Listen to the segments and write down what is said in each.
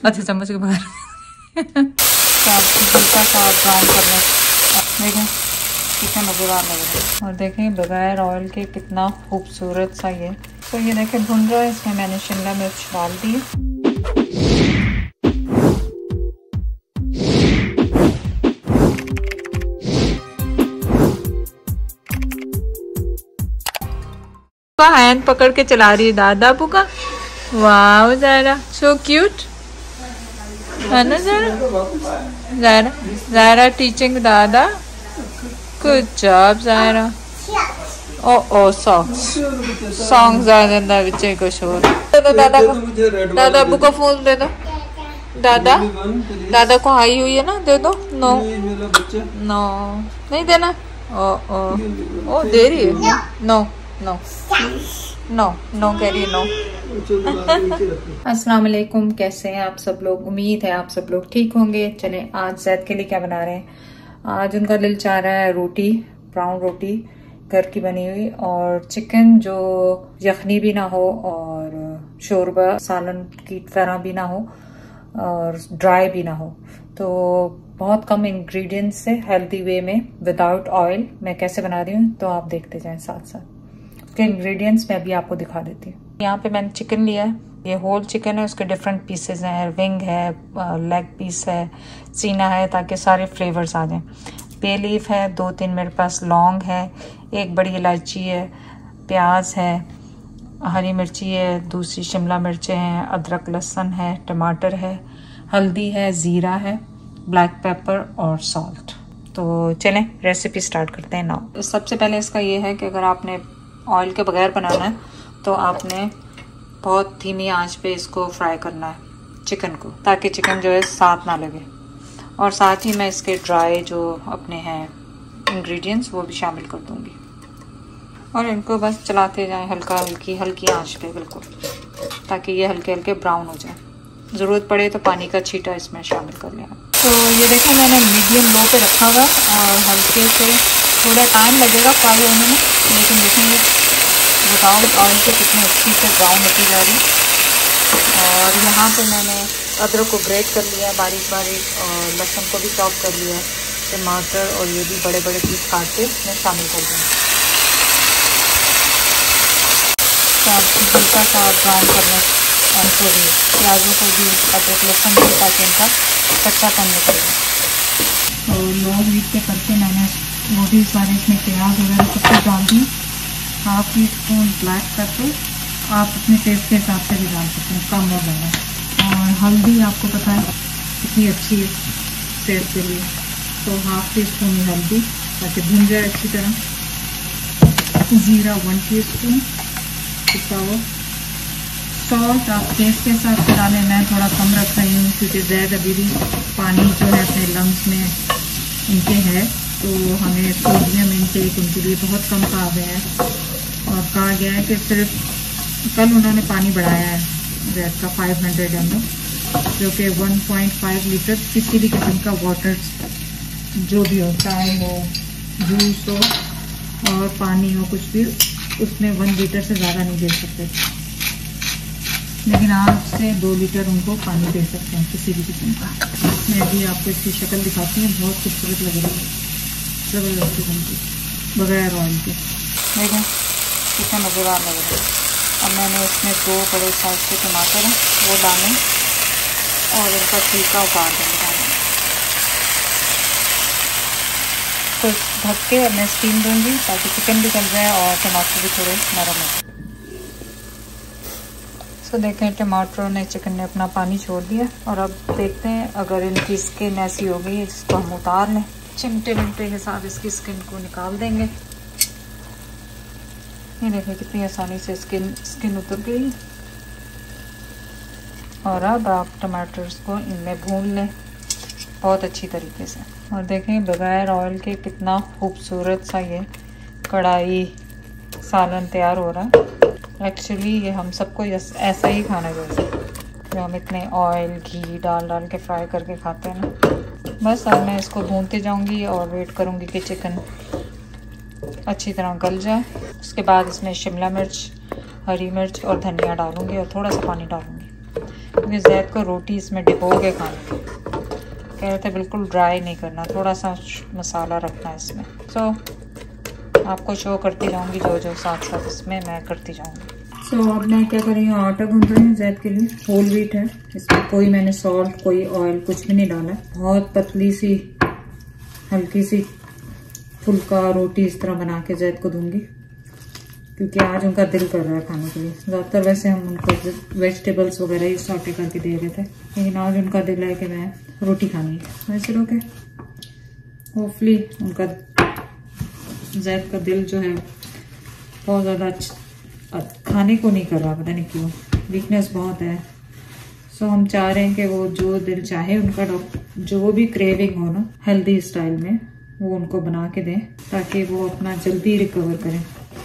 अच्छा चम्मच के बगैर हल्का सा ब्राउन करना। देखें कितना मज़ेदार लग रहा है। और देखें बगैर ऑयल के कितना खूबसूरत सा ये। तो ये देखें भुन रहा है। इसमें मैंने शिमला मिर्च डाल दी। हैंड पकड़ के चला रही है दादा अबू का। वाह ज़ायरा सो क्यूट है ना ज़ायरा। ज़ायरा टीचिंग दादा। Good job Zaira. Oh oh song ज़्यादा बच्चे को शोर दे दो दादा को। दादा अबू को फोन दे दो। दादा दादा को हाई हुई है ना, दे दो। नो नो नहीं देना। ओ ओ ओ दे रही है। नो नो नो नो कह रही है नो। अस्सलाम वालेकुम, कैसे हैं आप सब लोग। उम्मीद है आप सब लोग ठीक होंगे। चलें आज जैद के लिए क्या बना रहे हैं। आज उनका दिल चाह रहा है रोटी, ब्राउन रोटी घर की बनी हुई, और चिकन जो यखनी भी ना हो और शोरबा सालन की तरह भी ना हो और ड्राई भी ना हो। तो बहुत कम इंग्रेडिएंट्स से हेल्दी वे में विदाउट ऑयल मैं कैसे बना रही हूँ, तो आप देखते जाएं साथ साथ। उसके इंग्रेडिएंट्स मैं अभी आपको दिखा देती हूँ। यहाँ पे मैंने चिकन लिया है। ये होल चिकन है, उसके डिफरेंट पीसेस हैं। विंग है, लेग पीस है, सीना है, ताकि सारे फ्लेवर्स आ जाएं। पे लीफ है, 2-3 मेरे पास लौंग है, एक बड़ी इलायची है, प्याज है, हरी मिर्ची है, दूसरी शिमला मिर्चें हैं, अदरक लहसुन है, टमाटर है, हल्दी है, ज़ीरा है, ब्लैक पेपर और सॉल्ट। तो चलें रेसिपी स्टार्ट करते हैं नाउ। सबसे पहले इसका ये है कि अगर आपने ऑयल के बगैर बनाना है तो आपने बहुत धीमी आंच पे इसको फ्राई करना है चिकन को, ताकि चिकन जो है साथ ना लगे। और साथ ही मैं इसके ड्राई जो अपने हैं इंग्रेडिएंट्स वो भी शामिल कर दूंगी। और इनको बस चलाते जाएं हल्की आंच पे बिल्कुल, ताकि ये हल्के हल्के ब्राउन हो जाए। ज़रूरत पड़े तो पानी का छींटा इसमें शामिल कर लेना। तो ये देखें मैंने मीडियम लो पे रखा हुआ और हल्के से, थोड़ा टाइम लगेगा फ्राई होने में, लेकिन देखेंगे विदाउट ऑयल के कितनी अच्छी से ब्राउन होती जा रही। और यहाँ पे मैंने अदरक को ग्रेट कर लिया बारीक बारीक, और लहसुन को भी चॉप कर लिया, टमाटर और ये भी बड़े बड़े पीस काट के मैं शामिल कर दूँगी। हल्का सा ब्राउन करना सॉरी प्याज़ों को भी, अदरक लहसुन भी, ताकि इनका कच्चापन निकल जाए। और लो हीट पे करके मैंने वो भी सारे इसमें प्याज वगैरह सब कुछ डाल दी। 1/2 टीस्पून ब्लैक पेपर, आप अपने टेस्ट के हिसाब से भी डाल सकते हैं, कम और ज़्यादा। और हल्दी आपको पता है कितनी अच्छी है सेहत के लिए, तो 1/2 टीस्पून हल्दी ताकि भुन जाए अच्छी तरह। ज़ीरा 1 टीस्पून पिसा हुआ। सॉल्ट आप टेस्ट के हिसाब से डालें, मैं थोड़ा कम रख रही हूँ क्योंकि ज़्यादा अभी भी पानी जो है अपने लंग्स में इनके है, तो हमें सोडियम इनटेक उनके लिए बहुत कम कहा गया है। और कहा गया है कि सिर्फ कल उन्होंने पानी बढ़ाया है जैद का 500 ml, जो कि 1.5 लीटर किसी भी किस्म का वाटर जो भी हो, चाय हो, जूस हो और पानी हो, कुछ भी, उसमें 1 लीटर से ज़्यादा नहीं दे सकते। लेकिन आप से 2 लीटर उनको पानी दे सकते हैं किसी भी किस्म का। मैं भी आपको इसकी शक्ल दिखाती हूँ, बहुत खूबसूरत लग रही है, ज़बरदस्ती बनती बगैर ऑयल के। देखें कितना मज़ेदार लग रहा है। अब मैंने इसमें 2 बड़े साइज के टमाटर हैं वो डालें और इनका छिलका उतार देंगे। तो ढक के मैं स्टीम दूंगी ताकि चिकन भी गल जाए और टमाटर भी थोड़े नरम हो। तो देखें टमाटरों ने, चिकन ने अपना पानी छोड़ दिया। और अब देखते हैं, अगर इनकी स्किन ऐसी हो गई है इसको हम उतार लें, चिमटे विमटे के साथ इसकी स्किन को निकाल देंगे। ये देखें कितनी आसानी से स्किन उतर गई। और अब आप टमाटर्स को इनमें भून लें बहुत अच्छी तरीके से। और देखें बगैर ऑयल के कितना खूबसूरत सा ये कढ़ाई सालन तैयार हो रहा है। एक्चुअली ये हम सबको ऐसा ही खाना चाहिए, जो हम इतने ऑयल घी डाल के फ्राई करके खाते हैं ना। बस अब मैं इसको भूनते जाऊंगी और वेट करूंगी कि चिकन अच्छी तरह गल जाए। उसके बाद इसमें शिमला मिर्च, हरी मिर्च और धनिया डालूंगी और थोड़ा सा पानी डालूंगी। क्योंकि जैद को रोटी इसमें डिपो के खानी है। कह रहे थे बिल्कुल ड्राई नहीं करना, थोड़ा सा मसाला रखना है इसमें। सो आपको शो करती जाऊंगी जो जो साथ साथ इसमें मैं करती जाऊंगी। सो अब मैं क्या कर रही हूँ, आटा गूंद रही हूँ जैद के लिए। होल व्हीट है, इसमें कोई मैंने सॉल्ट कोई ऑयल कुछ भी नहीं डाला। बहुत पतली सी हल्की सी फुल्का रोटी इस तरह बना के जैद को दूंगी, क्योंकि आज उनका दिल कर रहा है खाने के लिए। ज़्यादातर वैसे हम उनको वेजिटेबल्स वगैरह ही सॉटे करके दे रहे थे, लेकिन आज उनका दिल है कि मैं रोटी खानी है। वैसे लोग होपफुली उनका जैद का दिल जो है बहुत ज़्यादा खाने को नहीं कर रहा, पता नहीं क्यों, वीकनेस बहुत है। सो हम चाह रहे हैं कि वो जो दिल चाहे उनका जो भी क्रेविंग हो ना हेल्दी स्टाइल में, वो उनको बना के दें ताकि वो अपना जल्दी रिकवर करें।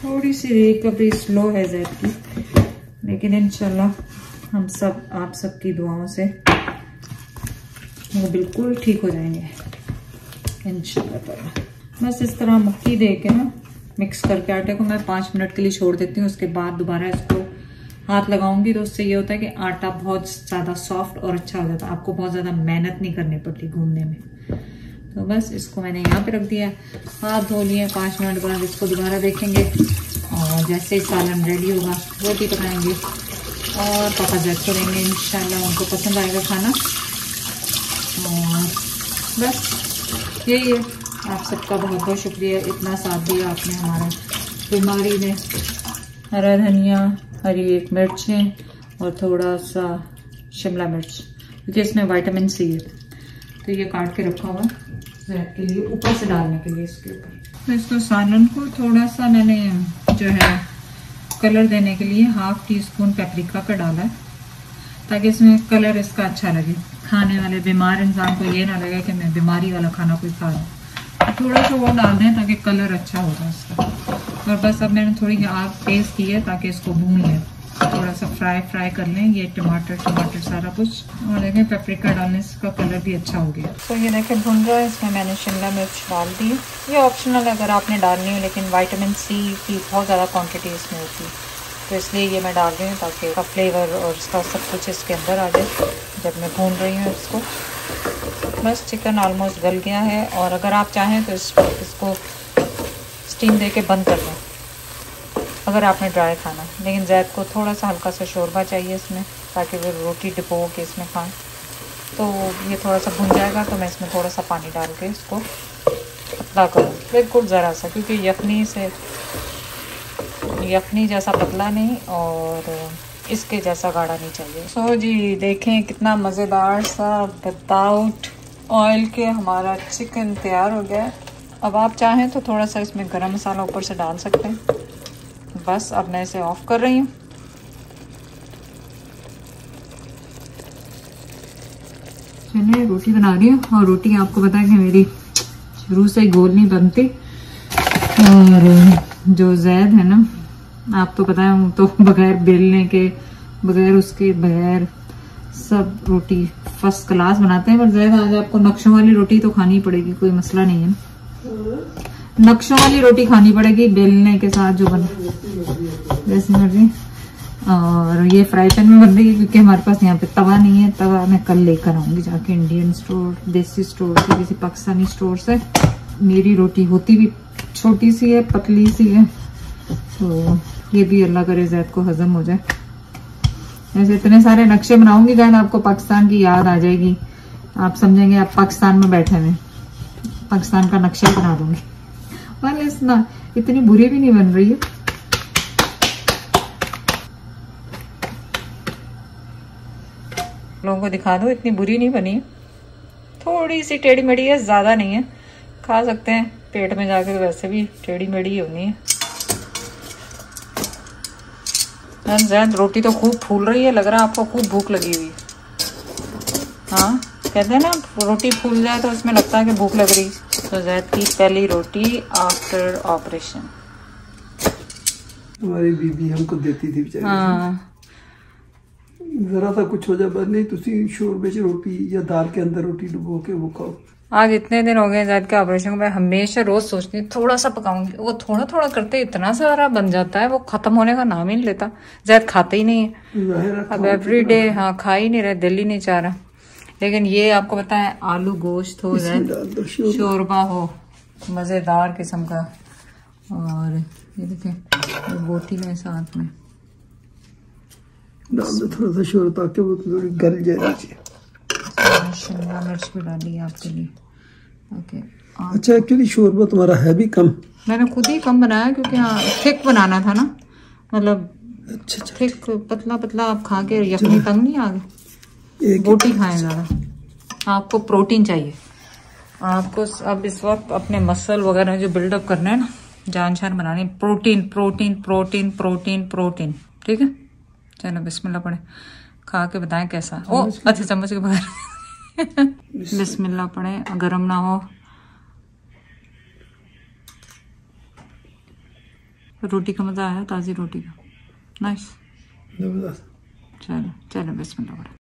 थोड़ी सी रिकवरी स्लो है जैद की, लेकिन इंशाल्लाह हम सब आप सबकी दुआओं से वो बिल्कुल ठीक हो जाएंगे इंशाल्लाह। बस इस तरह मक्की दे के ना मिक्स करके आटे को मैं 5 मिनट के लिए छोड़ देती हूँ। उसके बाद दोबारा इसको हाथ लगाऊंगी तो उससे ये होता है कि आटा बहुत ज़्यादा सॉफ्ट और अच्छा हो जाता है। आपको बहुत ज़्यादा मेहनत नहीं करनी पड़ती गूंदने में। तो बस इसको मैंने यहाँ पे रख दिया, हाथ धो लिए। 5 मिनट बाद इसको दोबारा देखेंगे और जैसे ही सालन रेडी होगा रोटी पकाएंगे और पापा जैद को देंगे। इंशाल्लाह उनको पसंद आएगा खाना। और बस यही है, आप सबका बहुत बहुत शुक्रिया, इतना साथ दिया आपने हमारा बीमारी में। हरा धनिया, हरी 1 मिर्चें और थोड़ा सा शिमला मिर्च, क्योंकि इसमें विटामिन सी है। तो ये काट के रखा हुआ जैद के लिए ऊपर से डालने के लिए इसके ऊपर। तो इसको सालन को थोड़ा सा मैंने जो है कलर देने के लिए 1/2 टीस्पून पेपरिका का डाला है, ताकि इसमें कलर इसका अच्छा लगे। खाने वाले बीमार इंसान को ये ना लगे कि मैं बीमारी वाला खाना कोई खा रहा हूँ। थोड़ा सा वो डाल दें ताकि कलर अच्छा होगा इसका। और बस अब मैंने थोड़ी आग तेज़ की है ताकि इसको भून लें, थोड़ा सा फ्राई कर लें ये टमाटर सारा कुछ। और देखें पेपरिका डालने से इसका कलर भी अच्छा हो गया। तो ये देखें भुन रहा है, इसमें मैंने शिमला मिर्च डाल दी। ये ऑप्शनल है अगर आपने डालनी हो, लेकिन विटामिन सी की बहुत ज़्यादा क्वांटिटी इसमें होती है, तो इसलिए ये मैं डाल रही हूँ ताकि इसका फ्लेवर और इसका सब कुछ इसके अंदर आ जाए जब मैं भून रही हूँ इसको। बस चिकन ऑलमोस्ट गल गया है, और अगर आप चाहें तो इसको स्टीम दे के बंद कर दें अगर आपने ड्राई खाना। लेकिन जैद को थोड़ा सा हल्का सा शोरबा चाहिए इसमें, ताकि वो रोटी डिपो के इसमें खाएं। तो ये थोड़ा सा भुन जाएगा तो मैं इसमें थोड़ा सा पानी डाल के इसको पतला करूँ, बिल्कुल ज़रा सा, क्योंकि यखनी जैसा पतला नहीं और इसके जैसा गाढ़ा नहीं चाहिए। सो जी देखें कितना मज़ेदार सा विदाउट ऑयल के हमारा चिकन तैयार हो गया है। अब आप चाहें तो थोड़ा सा इसमें गरम मसाला ऊपर से डाल सकते हैं। बस अब मैं इसे ऑफ कर रही हूँ। चलिए रोटी बना रही हूँ, और रोटी आपको पता है कि मेरी शुरू से गोल नहीं बनती। और जो जैद है ना, आप तो पता है तो बगैर बेलने के बगैर सब रोटी फर्स्ट क्लास बनाते हैं। पर जैद आज आपको नक्शों वाली रोटी तो खानी पड़ेगी, कोई मसला नहीं है। नक्शों वाली रोटी खानी पड़ेगी बेलने के साथ जो बने जैसे मर्जी। और ये फ्राई पैन में बन रही है क्योंकि हमारे पास यहाँ पे तवा नहीं है। तवा मैं कल लेकर आऊंगी जाके इंडियन स्टोर, देसी स्टोर से, किसी पाकिस्तानी स्टोर से। मेरी रोटी होती भी छोटी सी है, पतली सी है, तो ये भी अल्लाह करे जैद को हजम हो जाए। ऐसे इतने सारे नक्शे बनाऊंगी जैन आपको पाकिस्तान की याद आ जाएगी, आप समझेंगे आप पाकिस्तान में बैठे हैं। पाकिस्तान का नक्शा बना दूंगी। वाले इतना इतनी बुरी भी नहीं बन रही है। लोगों को दिखा दो, इतनी बुरी नहीं बनी है, थोड़ी सी टेढ़ी मेढ़ी है, ज्यादा नहीं है, खा सकते हैं। पेट में जाके तो वैसे भी टेढ़ी मेढ़ी होनी है। जैद रोटी तो खूब फूल रही है, लग रहा है आपको खूब भूख लगी हुई है। हाँ कहते हैं ना रोटी फूल जाए तो उसमें लगता है कि भूख लग रही। तो जैद की पहली रोटी आफ्टर ऑपरेशन। हमारी बीबी हमको देती थी बेचारी। हाँ जरा सा कुछ हो जाए, बस नहीं तुसी शोरबे च रोटी या दाल के अंदर रोटी डुबो के वो खाओ। आज इतने दिन हो गए जैद के ऑपरेशन को, मैं हमेशा रोज सोचती हूँ थोड़ा सा पकाऊंगी, वो थोड़ा थोड़ा करते इतना सारा बन जाता है, वो खत्म होने का नाम ही नहीं लेता। जैद खाता ही नहीं है अब, एवरीडे हाँ खा ही नहीं रहे, दिल ही नहीं चाह रहा। लेकिन ये आपको पता है आलू गोश्त हो जाए, शोरबा हो मजेदार किस्म का, और ये देखें बोटी में साथ में डाल दो थोड़ा सा शोर ताकि वो थोड़ी गल जाए। शिमला मिर्च भी डाली आपके लिए। ओके अच्छा, एक्चुअली शोरबा तुम्हारा है भी कम, मैंने खुद ही कम बनाया क्योंकि हाँ थिक बनाना था ना, मतलब अच्छा थिक पतला पतला आप खा के यखनी तंग नहीं आ गए। बोटी खाएं ज़्यादा, आपको प्रोटीन चाहिए आपको। अब इस वक्त अपने मसल वगैरह जो बिल्डअप करना है ना, जान शान बनानी, protein protein protein protein protein, ठीक है। चलो बिस्मिल्लाह पढ़े, खा के बताएं कैसा। ओ अच्छा चम्मच के बगैर बिस्मिल्लाह पढ़े, गरम ना हो। रोटी का मजा आया, ताज़ी रोटी का, नाइस। चलो चलो बिस्मिल्लाह पढ़े।